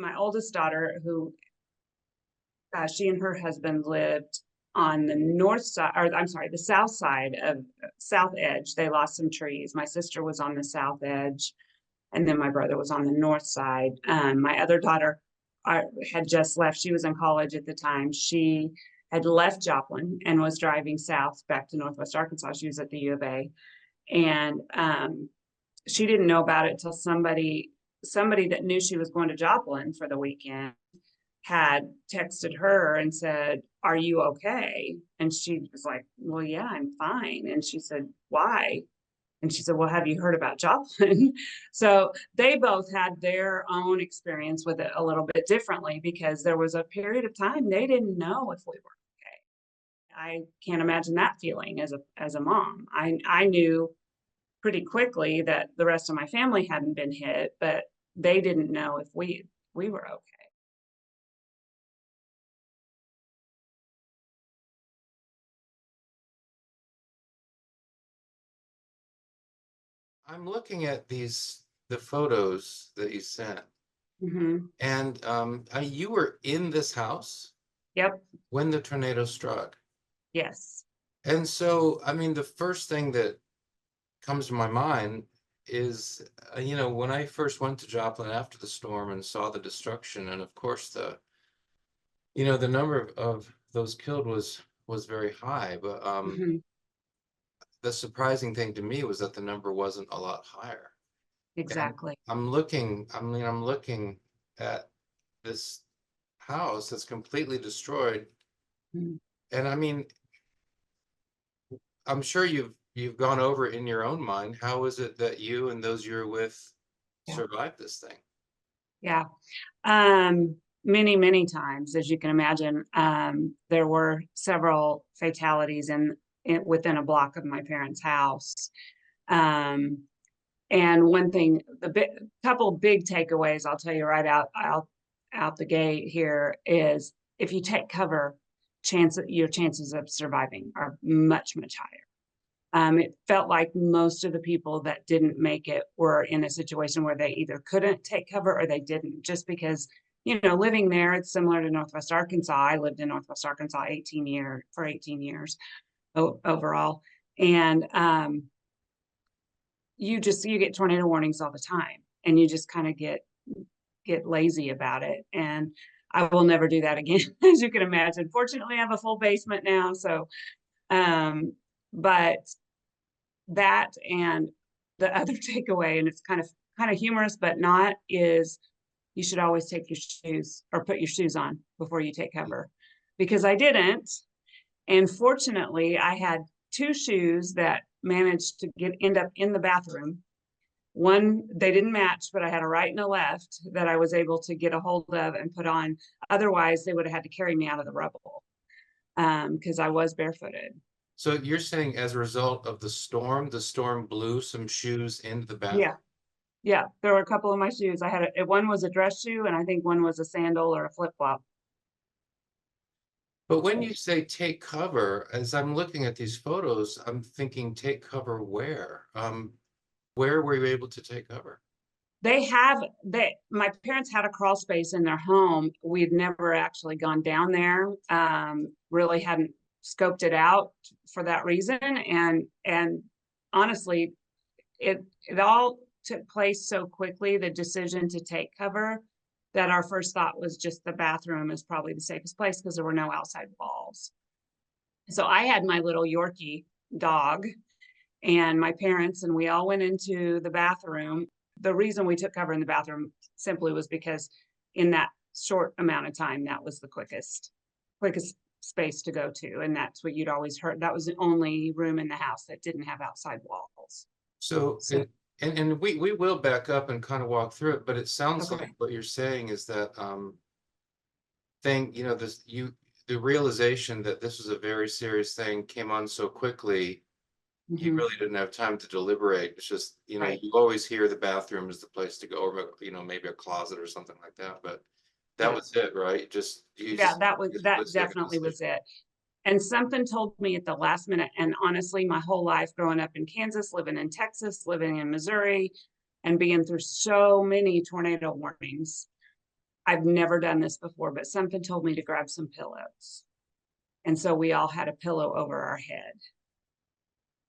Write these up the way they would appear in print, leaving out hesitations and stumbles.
my oldest daughter, who she and her husband lived on the north side, or I'm sorry, the south side of south edge. They lost some trees. My sister was on the south edge, and then my brother was on the north side. My other daughter had just left. She was in college at the time. She had left Joplin and was driving south back to Northwest Arkansas. She was at the U of A, and she didn't know about it till somebody that knew she was going to Joplin for the weekend had texted her and said, "Are you okay?" And she was like, "Well, yeah, I'm fine." And she said, "Why?" And she said, "Well, have you heard about Joplin?" So they both had their own experience with it a little bit differently, because there was a period of time they didn't know if we were okay. I can't imagine that feeling as a mom. I knew pretty quickly that the rest of my family hadn't been hit, but they didn't know if we were okay. I'm looking at the photos that you sent, Hmm. and you were in this house Yep. when the tornado struck. Yes. And so, I mean, the first thing that comes to my mind is, when I first went to Joplin after the storm and saw the destruction, and of course the number of those killed was very high, but Hmm. the surprising thing to me was that the number wasn't a lot higher. And Exactly. I'm looking at this house that's completely destroyed. Mhm. And I mean, I'm sure you've gone over it in your own mind. How is it that you and those you're with Yeah. survived this thing? Yeah. Many, many times, as you can imagine. There were several fatalities within a block of my parents' house. Um, and one thing, couple big takeaways I'll tell you right out the gate here is, if you take cover, your chances of surviving are much, much higher. It felt like most of the people that didn't make it were in a situation where they either couldn't take cover or they didn't, just because, living there, it's similar to Northwest Arkansas. I lived in Northwest Arkansas 18 years overall. And you get tornado warnings all the time, and you just kind of get lazy about it. And I will never do that again, as you can imagine. Fortunately, I have a full basement now, so um, but that, and the other takeaway, and it's kind of humorous but not, is you should always take your shoes, or put your shoes on before you take cover, because I didn't. And fortunately, I had two shoes that managed to end up in the bathroom. One, they didn't match, but I had a right and a left that I was able to get a hold of and put on. Otherwise, they would have had to carry me out of the rubble, because I was barefooted. So you're saying as a result of the storm blew some shoes into the bathroom? Yeah. Yeah, there were a couple of my shoes. I had one was a dress shoe, and I think one was a sandal or a flip flop. But when you say take cover, as I'm looking at these photos, I'm thinking take cover where? Where were you able to take cover? My parents had a crawl space in their home. We'd never actually gone down there. Really hadn't scoped it out for that reason. And honestly, it all took place so quickly, the decision to take cover, that our first thought was just the bathroom is probably the safest place, because there were no outside walls. So I had my little Yorkie dog and my parents, and we all went into the bathroom. The reason we took cover in the bathroom simply was because in that short amount of time, that was the quickest space to go to. And that's what you'd always heard. That was the only room in the house that didn't have outside walls. So So, and we will back up and kind of walk through it, but it sounds like okay. what you're saying is that thing, the realization that this was a very serious thing came on so quickly, you Hmm. really didn't have time to deliberate. It's just, Right. you always hear the bathroom is the place to go, or maybe a closet or something like that. But that Yeah. was it, right? Just you Yeah, just that was, made a that split second definitely decision. was it. And something told me at the last minute, and honestly, my whole life growing up in Kansas, living in Texas, living in Missouri, and being through so many tornado warnings, I've never done this before, but something told me to grab some pillows. And so we all had a pillow over our head.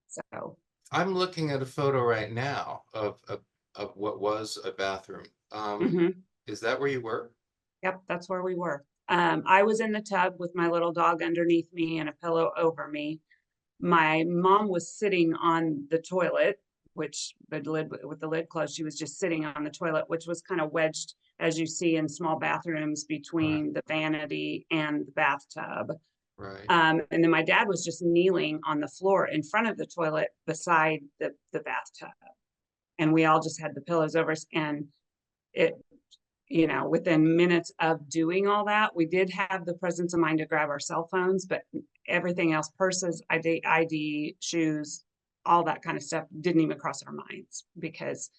So, I'm looking at a photo right now of what was a bathroom. mhm. Is that where you were? Yep, that's where we were. I was in the tub with my little dog underneath me and a pillow over me. My mom was sitting on the toilet, which the lid with the lid closed, she was just sitting on the toilet, which was kind of wedged, as you see in small bathrooms, Right, between the vanity and the bathtub. right. And then my dad was just kneeling on the floor in front of the toilet beside the bathtub. And we all just had the pillows over us. And it, within minutes of doing all that, we did have the presence of mind to grab our cell phones, but everything else, purses, ID, shoes, all that kind of stuff didn't even cross our minds because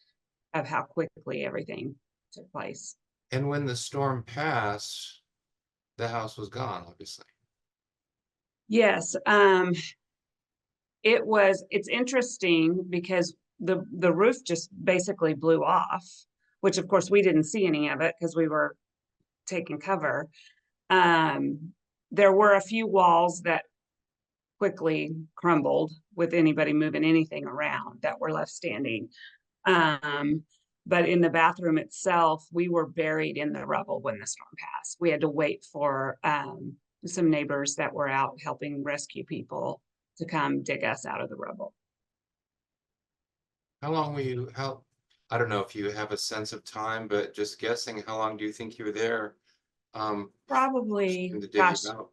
of how quickly everything took place. And when the storm passed, the house was gone, obviously. Yes, it's interesting because the roof just basically blew off, which of course we didn't see any of it because we were taking cover. There were a few walls that quickly crumbled with anybody moving anything around that were left standing. Um, but in the bathroom itself, we were buried in the rubble when the storm passed. We had to wait for some neighbors that were out helping rescue people to come dig us out of the rubble. How long were you, I don't know if you have a sense of time, but just guessing, how long do you think you were there? Probably, To dig you gosh, out?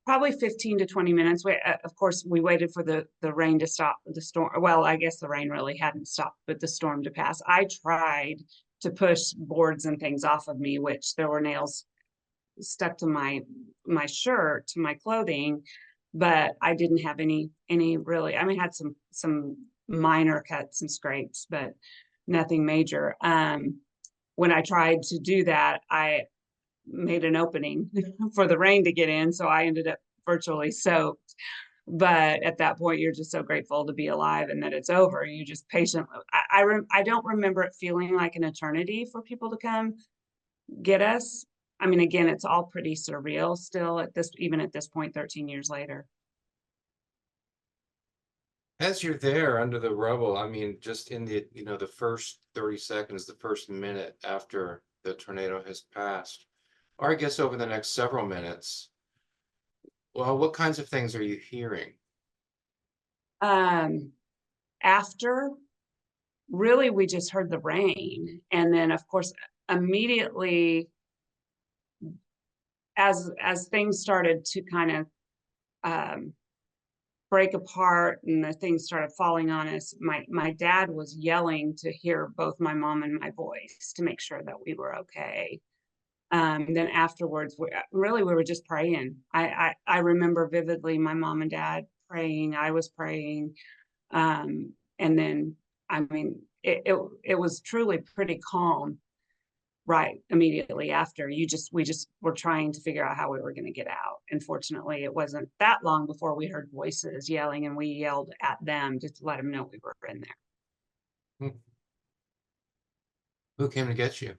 probably 15 to 20 minutes. Of course, we waited for the rain to stop, the storm. Well, I guess the rain really hadn't stopped, but the storm to pass. I tried to push boards and things off of me, which there were nails stuck to my shirt, to my clothing, but I didn't have any really. I mean, I had some minor cuts and scrapes, but nothing major. When I tried to do that, I made an opening for the rain to get in, so I ended up virtually soaked. But at that point, you're just so grateful to be alive and that it's over. You just patiently. I don't remember it feeling like an eternity for people to come get us. I mean, again, it's all pretty surreal still at this, even at this point, 13 years later. As you're there under the rubble, I mean, just in the first 30 seconds, the first minute after the tornado has passed, or I guess over the next several minutes, well, what kinds of things are you hearing? Um, After, really, we just heard the rain, and then of course, immediately as things started to kind of um, break apart and the things started falling on us, my dad was yelling to hear both my mom and my voice to make sure that we were okay. Then afterwards, we were just praying. I remember vividly my mom and dad praying. I was praying, and then I mean it was truly pretty calm right immediately after. We just were trying to figure out how we were going to get out. And fortunately, it wasn't that long before we heard voices yelling, and we yelled at them just to let them know we were in there. Hmm. Who came to get you?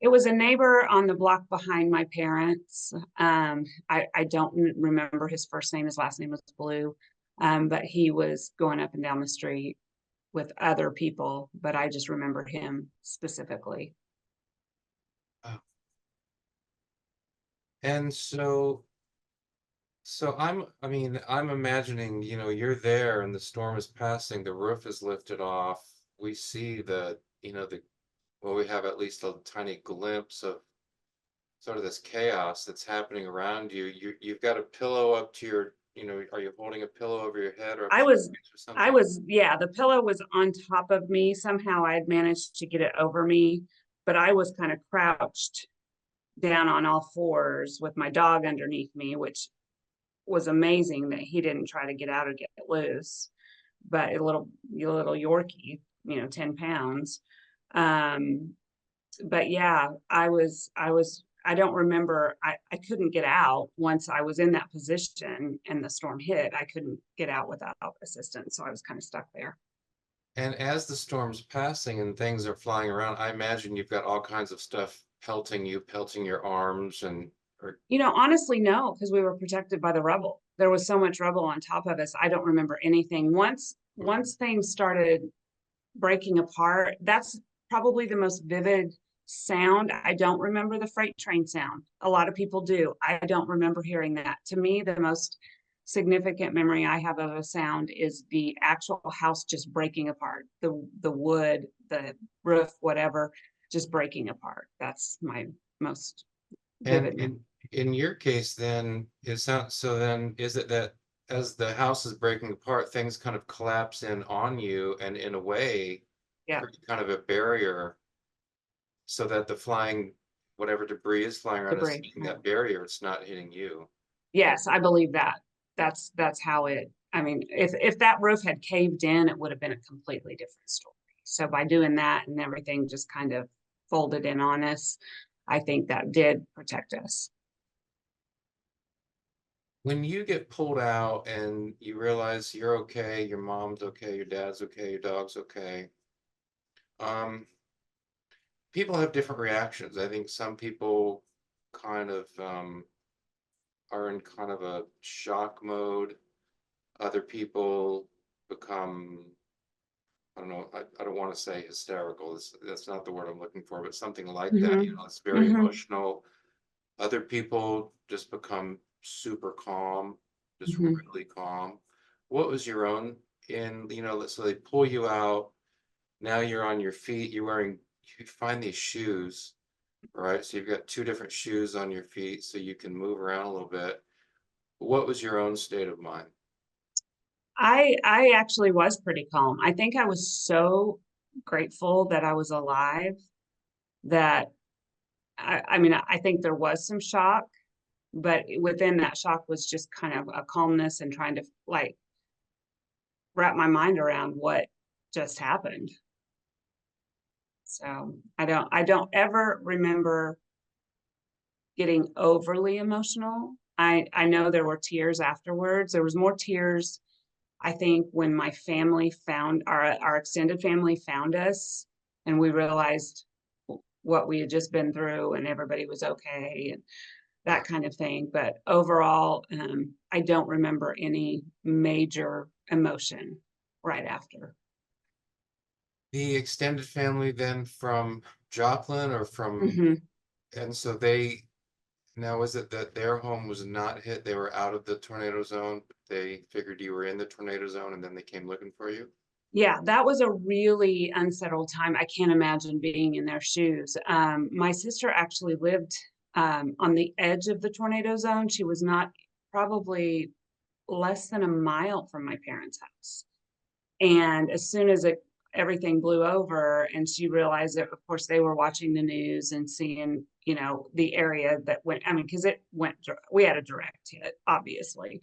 It was a neighbor on the block behind my parents. I don't remember his first name. His last name was Blue. But he was going up and down the street with other people, but I just remember him specifically. Oh. And so I mean, I'm imagining, you're there and the storm is passing, the roof is lifted off. We see well, we have at least a tiny glimpse of sort of this chaos that's happening around you. You've got a pillow up to are you holding a pillow over your head or up I to your was, face or something? yeah, the pillow was on top of me. Somehow I had managed to get it over me, but I was kind of crouched down on all fours with my dog underneath me, which was amazing that he didn't try to get out or get loose. But a little Yorkie, 10 pounds. Um, but yeah, I don't remember, I couldn't get out once I was in that position and the storm hit. I couldn't get out without assistance. So I was kind of stuck there. And as the storm's passing and things are flying around, I imagine you've got all kinds of stuff pelting your arms and or Honestly, no, because we were protected by the rubble. There was so much rubble on top of us. I don't remember anything. Once things started breaking apart, that's probably the most vivid sound. I don't remember the freight train sound. A lot of people do. I don't remember hearing that. To me, the most significant memory I have of a sound is the actual house just breaking apart. The wood, the roof, whatever, just breaking apart. That's my most and vivid memory. in your case then is that so then is it that as the house is breaking apart, things kind of collapse in on you and in a way Yeah, create kind of a barrier so that the flying whatever debris is flying around is debris. hitting Yeah. that barrier, it's not hitting you. Yes, I believe that. That's how it. I mean, if that roof had caved in, it would have been a completely different story. So by doing that and everything just kind of folded in on us, I think that did protect us. When you get pulled out and you realize you're okay, your mom's okay, your dad's okay, your dog's okay, um, people have different reactions. I think some people kind of are in kind of a shock mode. Other people become, I don't know, I don't want to say hysterical. That's not the word I'm looking for, but something like that. Mm-hmm. It's very Mm-hmm. emotional. Other people just become super calm, just Mm-hmm. really calm. What was your own so they pull you out. Now you're on your feet. You find these shoes, right? So you've got two different shoes on your feet so you can move around a little bit. What was your own state of mind? I actually was pretty calm. I think I was so grateful that I was alive that I mean I think there was some shock, but within that shock was just kind of a calmness and trying to like wrap my mind around what just happened. So I don't ever remember getting overly emotional. I know there were tears afterwards. There was more tears, I think, when my family found our extended family found us and we realized what we had just been through and everybody was okay and Yeah. that kind of thing. But overall, I don't remember any major emotion right after. The extended family then from Joplin or from, Hmm. and so they, now was it that their home was not hit? They were out of the tornado zone, but they figured you were in the tornado zone and then they came looking for you? Yeah, that was a really unsettled time. I can't imagine being in their shoes. My sister actually lived on the edge of the tornado zone. She was not probably less than a mile from my parents' house. And as soon as everything blew over and she realized that, of course, they were watching the news and seeing, the area that went, I mean, because we had a direct hit, obviously,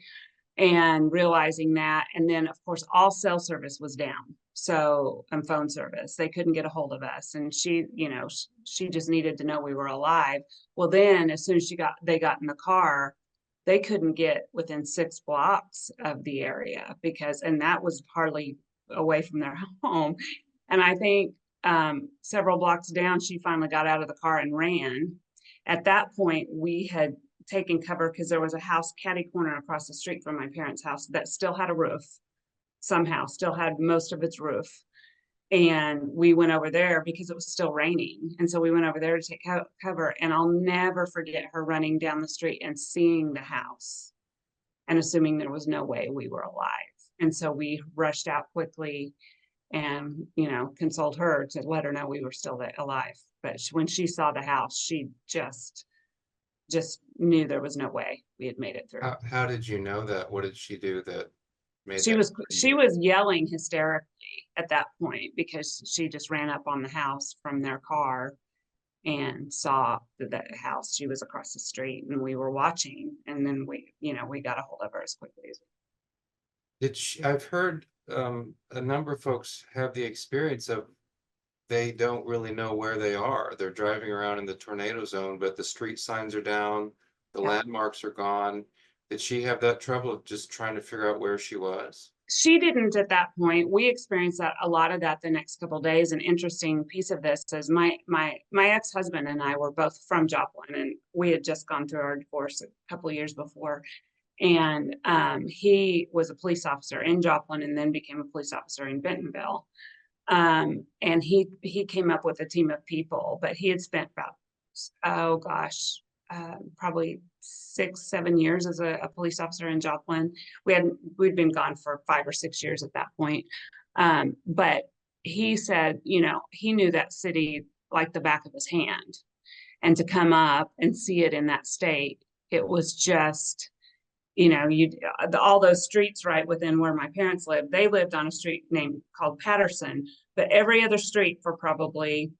and realizing that. And then, of course, all cell service was down. So, and phone service, they couldn't get a hold of us. And she just needed to know we were alive. Well, then as soon as they got in the car, they couldn't get within 6 blocks of the area and that was hardly away from their home. And I think several blocks down, she finally got out of the car and ran. At that point, we had taken cover because there was a house catty corner across the street from my parents' house that still had a roof, somehow still had most of its roof. And we went over there because it was still raining. And so we went over there to take cover. And I'll never forget her running down the street and seeing the house and assuming there was no way we were alive. And so we rushed out quickly and, consoled her to let her know we were still alive. But when she saw the house, she just knew there was no way we had made it through. How did you know that? What did she do that made She that was clear to she you? was yelling hysterically at that point because she just ran up on the house from their car and saw that house. She was across the street and we were watching and then we got a hold of her as quickly as I've heard a number of folks have the experience of they don't really know where they are. They're driving around in the tornado zone, but the street signs are down, the yeah. landmarks are gone. Did she have that trouble of just trying to figure out where she was? She didn't at that point. We experienced that a lot of that the next couple of days. An interesting piece of this is my ex-husband and I were both from Joplin, and we had just gone through our divorce a couple of years before. And he was a police officer in Joplin and then became a police officer in Bentonville. And he came up with a team of people, but he had spent about, oh gosh, probably 6, 7 years as a police officer in Joplin. We'd been gone for 5 or 6 years at that point. But he said, he knew that city like the back of his hand. And to come up and see it in that state, it was just, all those streets right within where my parents lived, they lived on a street named called Patterson, but every other street for probably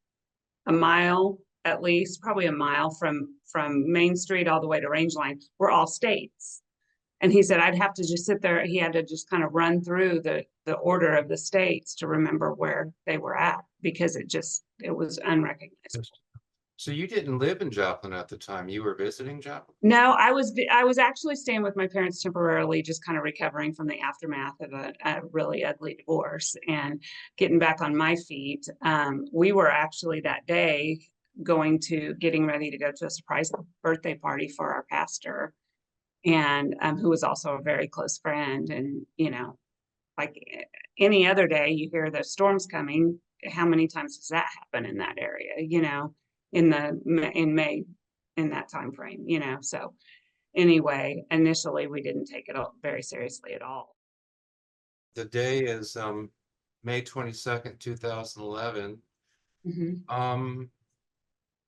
a mile, at least probably a mile from Main Street all the way to Range Line, were all states. And he said, I'd have to just sit there. He had to just kind of run through the order of the states to remember where they were at, because it was unrecognizable. So you didn't live in Joplin at the time. You were visiting Joplin? No, I was actually staying with my parents temporarily, just kind of recovering from the aftermath of a really ugly divorce and getting back on my feet. We were actually that day getting ready to go to a surprise birthday party for our pastor, and who was also a very close friend. And like any other day, you hear the storms coming. How many times does that happen in that area? In May, in that time frame. So anyway, initially we didn't take it very seriously at all. The day is May 22nd, 2011. Mm-hmm.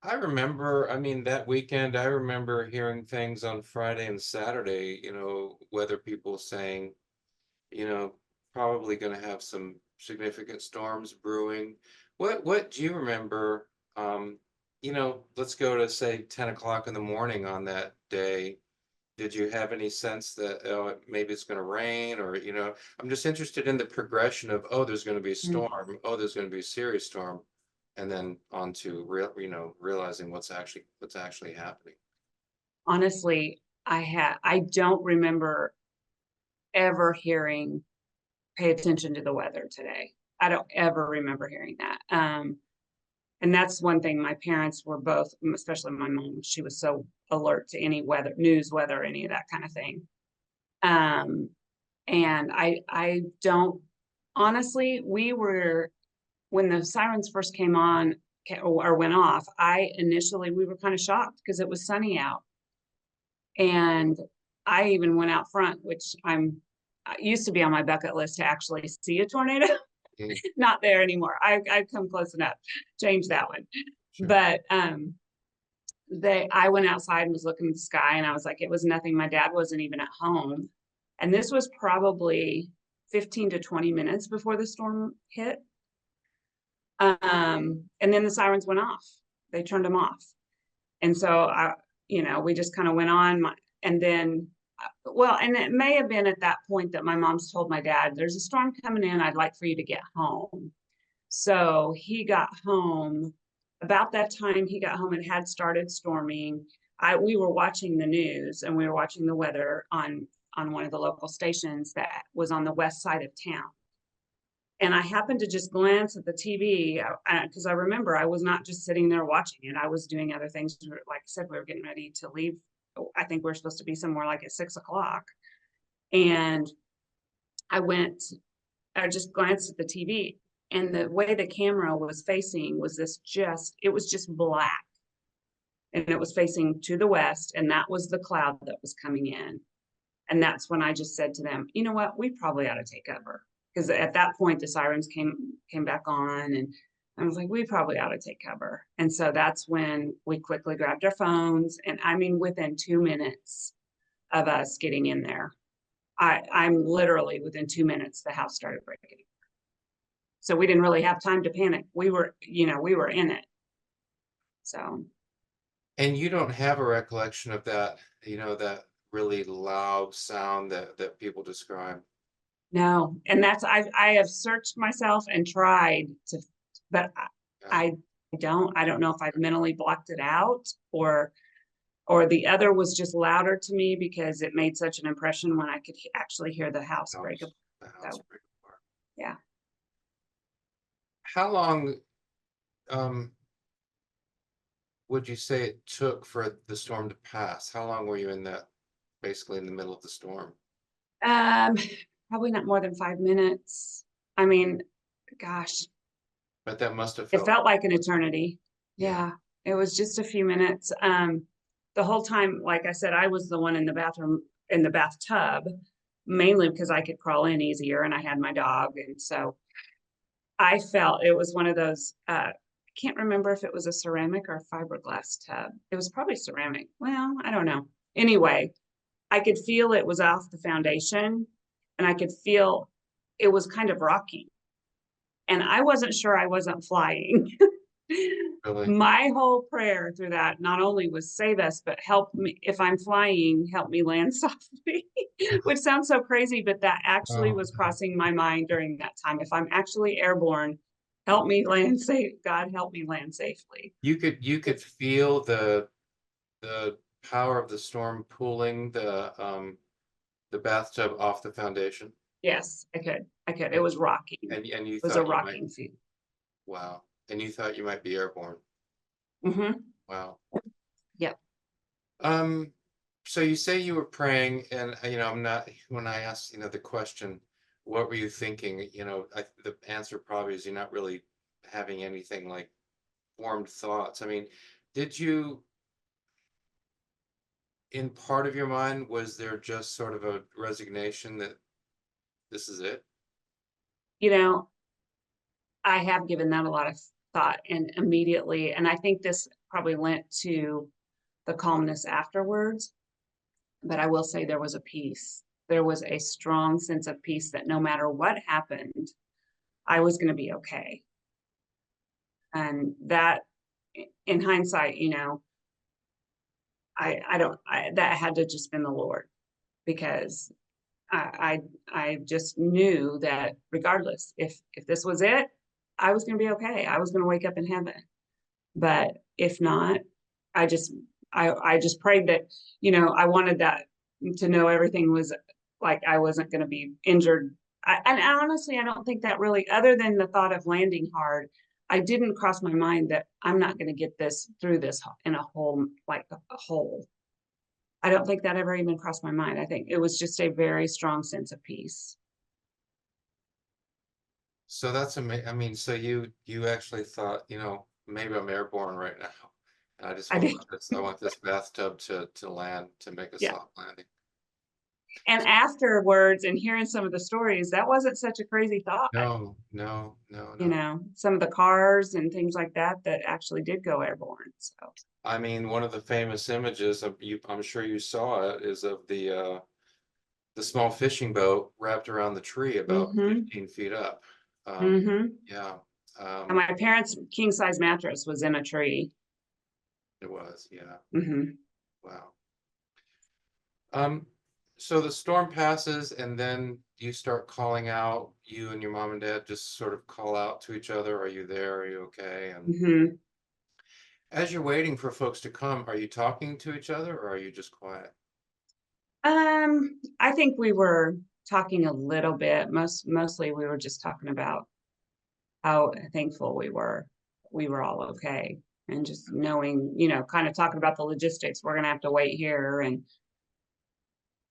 I remember, I mean, that weekend, I remember hearing things on Friday and Saturday, weather people saying, probably going to have some significant storms brewing. What do you remember? Let's go to say 10 o'clock in the morning on that day. Did you have any sense that maybe it's going to rain, or I'm just interested in the progression of, there's going to be a storm, there's going to be a serious storm, and then on to realizing what's actually happening. Honestly, I don't remember ever hearing pay attention to the weather today. I don't ever remember hearing that. And that's one thing. My parents were both, especially my mom, she was so alert to any weather, news, weather, any of that kind of thing. And I don't, honestly, when the sirens first came on or went off, we were kind of shocked because it was sunny out. And I even went out front, which I used to be on my bucket list to actually see a tornado. Not there anymore. I've come close enough. Change that one. Sure. But I went outside and was looking at the sky, and I was like, it was nothing. My dad wasn't even at home. And this was probably 15 to 20 minutes before the storm hit. And then the sirens went off. They turned them off. And so we just kind of went on. And then and it may have been at that point that my mom's told my dad, there's a storm coming in. I'd like for you to get home. So he got home. About that time he got home, it had started storming. We were watching the news, and we were watching the weather on one of the local stations that was on the west side of town. And I happened to just glance at the TV because I remember I was not just sitting there watching it. I was doing other things. Like I said, we were getting ready to leave. I think we're supposed to be somewhere like at 6 o'clock. And I just glanced at the TV, and the way the camera was facing was it was just black. And it was facing to the west, and that was the cloud that was coming in. And that's when I just said to them, you know what, we probably ought to take cover. Because at that point, the sirens came back on, and I was like, we probably ought to take cover. And so that's when we quickly grabbed our phones. And I mean, within 2 minutes of us getting in there, I'm literally within 2 minutes, the house started breaking. So we didn't really have time to panic. We were in it. So. And you don't have a recollection of that, that really loud sound that people describe? No. And I have searched myself and tried to, but I don't know if I've mentally blocked it out, or or the other was just louder to me because it made such an impression when I could actually hear the house break apart. The house So, break apart. yeah. How long would you say it took for the storm to pass? How long were you in that, basically in the middle of the storm? Um, Probably not more than 5 minutes. I mean, gosh, But that must have it felt, felt like an eternity. yeah. Yeah, it was just a few minutes. The whole time, like I said, I was the one in the bathroom, in the bathtub, mainly because I could crawl in easier and I had my dog. And so I felt it was one of those, I can't remember if it was a ceramic or a fiberglass tub. It was probably ceramic. Well, I don't know. Anyway, I could feel it was off the foundation and I could feel it was kind of rocky. And I wasn't sure I wasn't flying. Really? My whole prayer through that not only was save us, but help me if I'm flying, help me land softly, which sounds so crazy, but that actually Oh, was crossing my mind during that time. If I'm actually airborne, help me land safe. God help me land safely. you could feel the power of the storm pulling the bathtub off the foundation. Yes, I could. I could. It And was rocking. and you It was a thought you might, rocking feel. wow. And you thought you might be airborne. Hmm. Wow. Yep. Um, so you say you were praying, and I'm not, when I asked, the question, what were you thinking? The answer probably is you're not really having anything like formed thoughts. I mean, did you, in part of your mind, was there just sort of a resignation that this is it? You know, I have given that a lot of thought and immediately, and I think this probably lent to the calmness afterwards. But I will say there was a peace. There was a strong sense of peace that no matter what happened, I was going to be okay. And that, in hindsight, I don't, that had to just been the Lord because I just knew that regardless, if this was it, I was going to be okay. I was going to wake up in heaven. But if not, I just I just prayed that, I wanted that to know everything was like I wasn't going to be injured. And honestly, I don't think that really, other than the thought of landing hard, I didn't cross my mind that I'm not going to get this through this in a hole, like a hole. I don't think that ever even crossed my mind. I think it was just a very strong sense of peace. So that's amazing. I mean, so you actually thought, maybe I'm airborne right now. And I just I want did, this, I want this bathtub to land, to make a yeah. soft landing. And afterwards, and hearing some of the stories, that wasn't such a crazy thought. No, no, no, no. Some of the cars and things like that that actually did go airborne. So, I mean, one of the famous images of you, I'm sure you saw it, is of the small fishing boat wrapped around the tree about mm-hmm, 15 feet up. Um, mm-hmm. yeah, And my parents' king size mattress was in a tree. it was, yeah. Mm-hmm. Wow. Um, so the storm passes and then you start calling out, you and your mom and dad just sort of call out to each other, are you there? Are you okay? And Mm-hmm. as you're waiting for folks to come, are you talking to each other or are you just quiet? I think we were talking a little bit. Mostly we were just talking about how thankful we were. We were all okay. And just knowing, kind of talking about the logistics. We're gonna have to wait here, and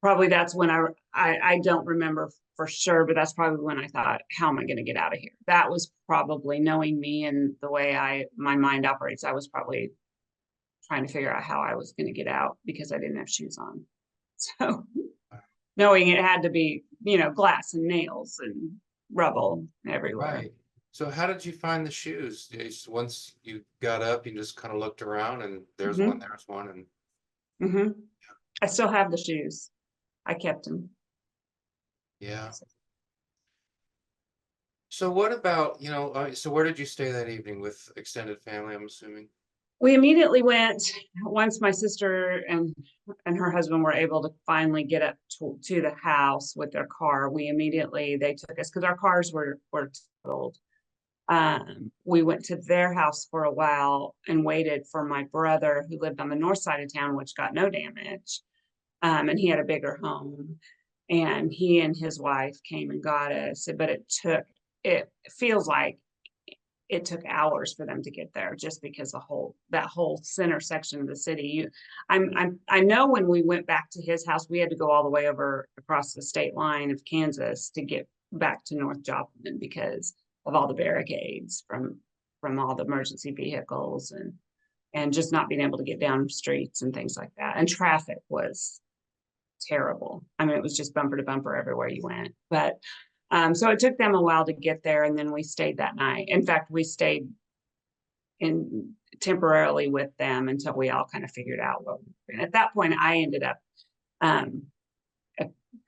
probably that's when I don't remember for sure, but that's probably when I thought, how am I going to get out of here? That was probably, knowing me and the way my mind operates, I was probably trying to figure out how I was going to get out because I didn't have shoes on. So knowing it had to be, glass and nails and rubble everywhere. Right. So how did you find the shoes? Once you got up, you just kind of looked around and Hmm. there's one, and Hmm. I still have the shoes. I kept them. yeah. So what about, so where did you stay that evening with extended family, I'm assuming? We immediately went once my sister and her husband were able to finally get up to the house with their car. They took us because our cars were totaled. We went to their house for a while and waited for my brother who lived on the north side of town, which got no damage. And he had a bigger home, and he and his wife came and got us, but it feels like it took hours for them to get there, just because that whole center section of the city. I know when we went back to his house, we had to go all the way over across the state line of Kansas to get back to North Joplin because of all the barricades from all the emergency vehicles and just not being able to get down streets and things like that. And traffic was terrible. I mean, it was just bumper to bumper everywhere you went. But so it took them a while to get there, and then we stayed that night. In fact, we stayed in temporarily with them until we all kind of figured out what. And at that point, I ended up a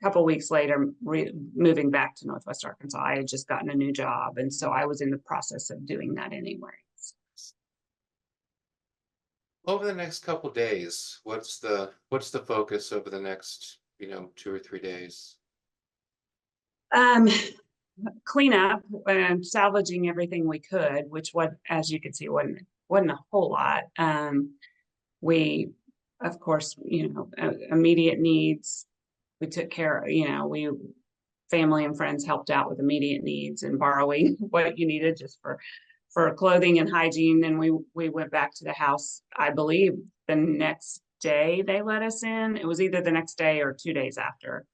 couple weeks later moving back to Northwest Arkansas. I had just gotten a new job, and so I was in the process of doing that anyway. Over the next couple days, what's the focus over the next 2 or 3 days? Cleanup and salvaging everything we could, which as you can see, wasn't a whole lot. We, of course, immediate needs. We took care. Family and friends helped out with immediate needs and borrowing what you needed just for clothing and hygiene. And we went back to the house, I believe, the next day they let us in. It was either the next day or 2 days after.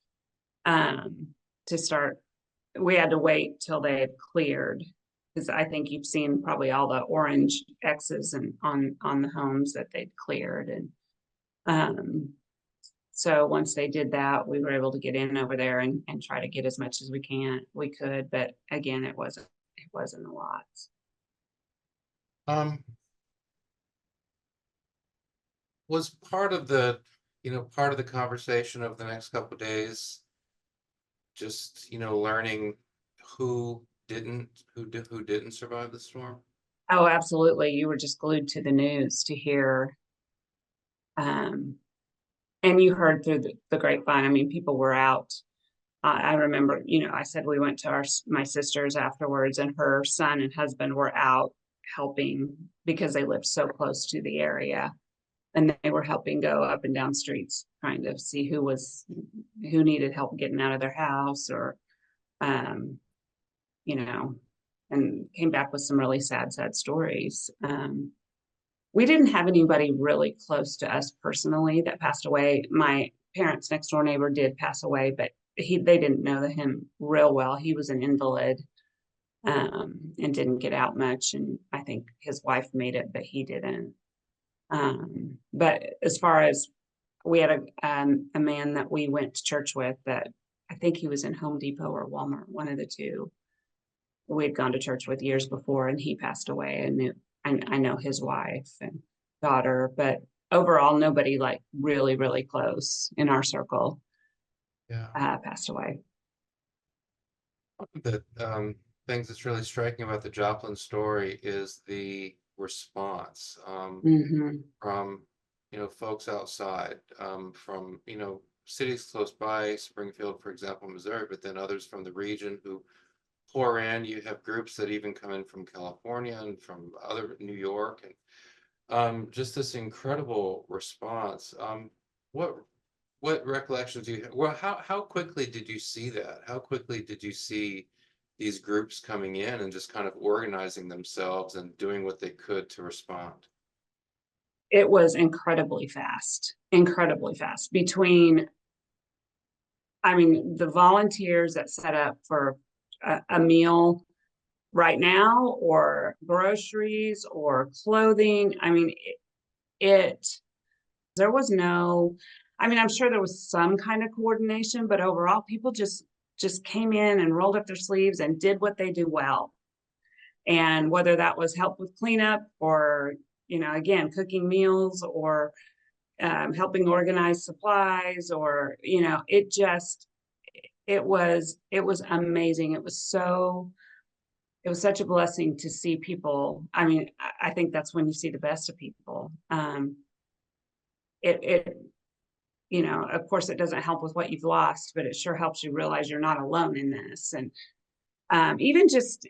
To start, we had to wait till they had cleared, because I think you've seen probably all the orange X's and on the homes that they'd cleared. And so once they did that, we were able to get in over there and try to get as much as we could. But again, it wasn't a lot. Was part of the conversation over the next couple of days just learning who didn't survive the storm? Oh, absolutely. You were just glued to the news to hear, and you heard through the grapevine. I mean, people were out. I remember, I said we went to my sister's afterwards, and her son and husband were out helping because they lived so close to the area, and they were helping go up and down streets, trying to see who needed help getting out of their house, or, and came back with some really sad stories. We didn't have anybody really close to us personally that passed away. My parents' next door neighbor did pass away, but they didn't know him real well. He was an invalid, and didn't get out much. And I think his wife made it, but he didn't. But as far as, we had a man that we went to church with that I think he was in Home Depot or Walmart, one of the two. We had gone to church with years before, and he passed away. And I know his wife and daughter, but overall, nobody like really, really close in our circle passed away. One of the things that's really striking about the Joplin story is the response from folks outside, from cities close by, Springfield, for example, Missouri, but then others from the region who pour in. You have groups that even come in from California and from New York, and just this incredible response. What recollections do you have? Well, how quickly did you see that? How quickly did you see these groups coming in and just kind of organizing themselves and doing what they could to respond? It was incredibly fast. Between, the volunteers that set up for a meal right now, or groceries or clothing. There was no, I'm sure there was some kind of coordination, but overall people just came in and rolled up their sleeves and did what they do well. And whether that was help with cleanup, or, again, cooking meals, or helping organize supplies, or, it was amazing. It was such a blessing to see people. I think that's when you see the best of people. Of course, it doesn't help with what you've lost, but it sure helps you realize you're not alone in this. And even just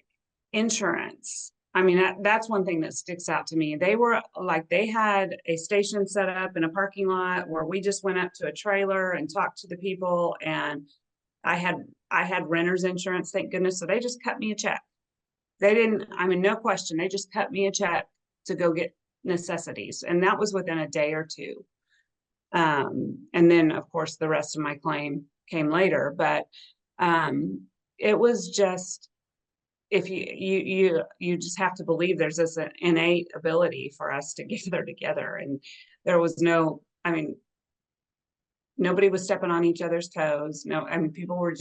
Insurance. I mean, that's one thing that sticks out to me. They were like, they had a station set up in a parking lot where we just went up to a trailer and talked to the people. And I had renter's insurance, thank goodness. So they just cut me a check. They didn't, I mean, no question. They just cut me a check to go get necessities. And that was within a day or two. And then of course the rest of my claim came later, but it was just, if you just have to believe there's this innate ability for us to gather together. And there was no, I mean, nobody was stepping on each other's toes. No, I mean, people were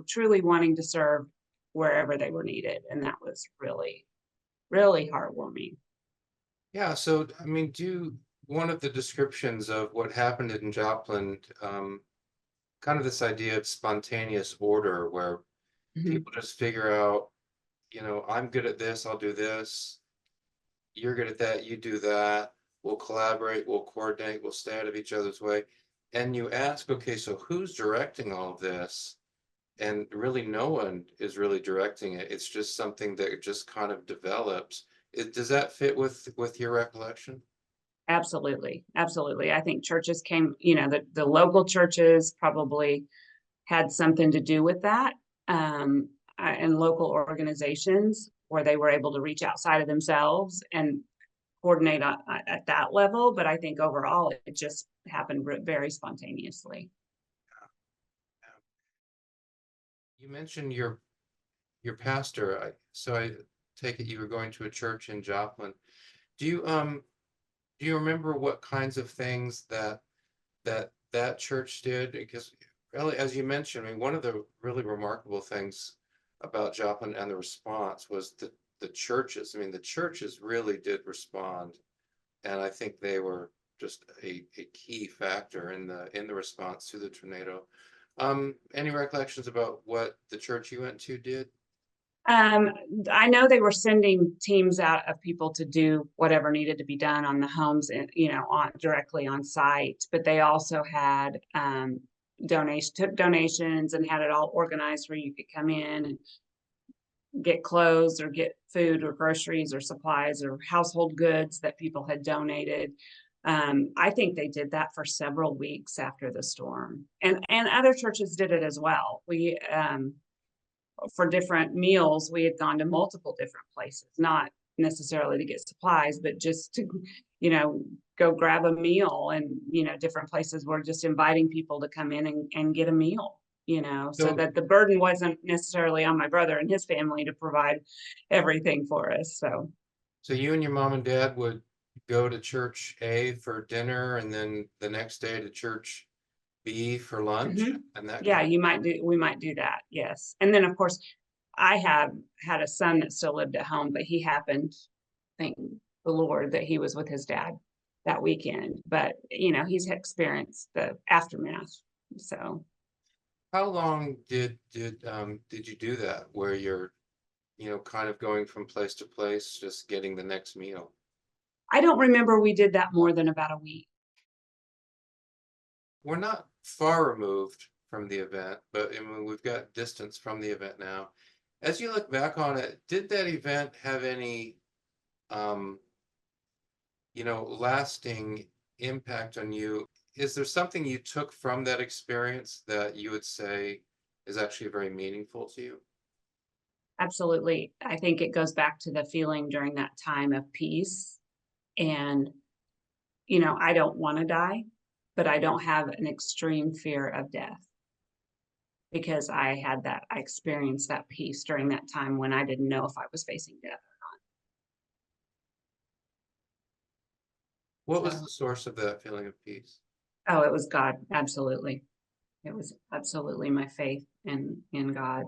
truly wanting to serve wherever they were needed. And that was really, really heartwarming. Yeah, so I mean, one of the descriptions of what happened in Joplin, kind of this idea of spontaneous order where people just figure out, I'm good at this, I'll do this. You're good at that, you do that. We'll collaborate, we'll coordinate, we'll stay out of each other's way. And you ask, okay, so who's directing all of this? And really no one is really directing it. It's just something that just kind of develops. Does that fit with your recollection? Absolutely. Absolutely. I think churches came, the local churches probably had something to do with that. And local organizations where they were able to reach outside of themselves and coordinate at that level. But I think overall, it just happened very spontaneously. You mentioned your pastor. So I take it you were going to a church in Joplin. Do you remember what kinds of things that church did? Because really, as you mentioned, I mean, one of the really remarkable things about Joplin and the response was the churches. I mean, the churches really did respond, and I think they were just a key factor in the response to the tornado. Any recollections about what the church you went to did? Um, I know they were sending teams out of people to do whatever needed to be done on the homes, and directly on site. But they also had took donations and had it all organized where you could come in and get clothes or get food or groceries or supplies or household goods that people had donated. I think they did that for several weeks after the storm, and other churches did it as well. We for different meals, we had gone to multiple different places, not necessarily to get supplies, but just to, go grab a meal. And, different places were just inviting people to come in and get a meal, so So that the burden wasn't necessarily on my brother and his family to provide everything for us. so you and your mom and dad would go to church A for dinner and then the next day to church B for lunch Mhm. and that Yeah, kind we might do that. Yes. And then of course I have had a son that still lived at home, but he happened, thank the Lord, that he was with his dad that weekend. But he's experienced the aftermath. So How long did you do that where you're, kind of going from place to place, just getting the next meal? I don't remember we did that more than about a week. We're not far removed from the event, but I mean, we've got distance from the event now. As you look back on it, did that event have any, um, lasting impact on you? Is there something you took from that experience that you would say is actually very meaningful to you? Absolutely. I think it goes back to the feeling during that time of peace. And, I don't want to die, but I don't have an extreme fear of death, because I experienced that peace during that time when I didn't know if I was facing death. What was So, the source of that feeling of peace? oh, it was God. Absolutely. It was absolutely my faith in God.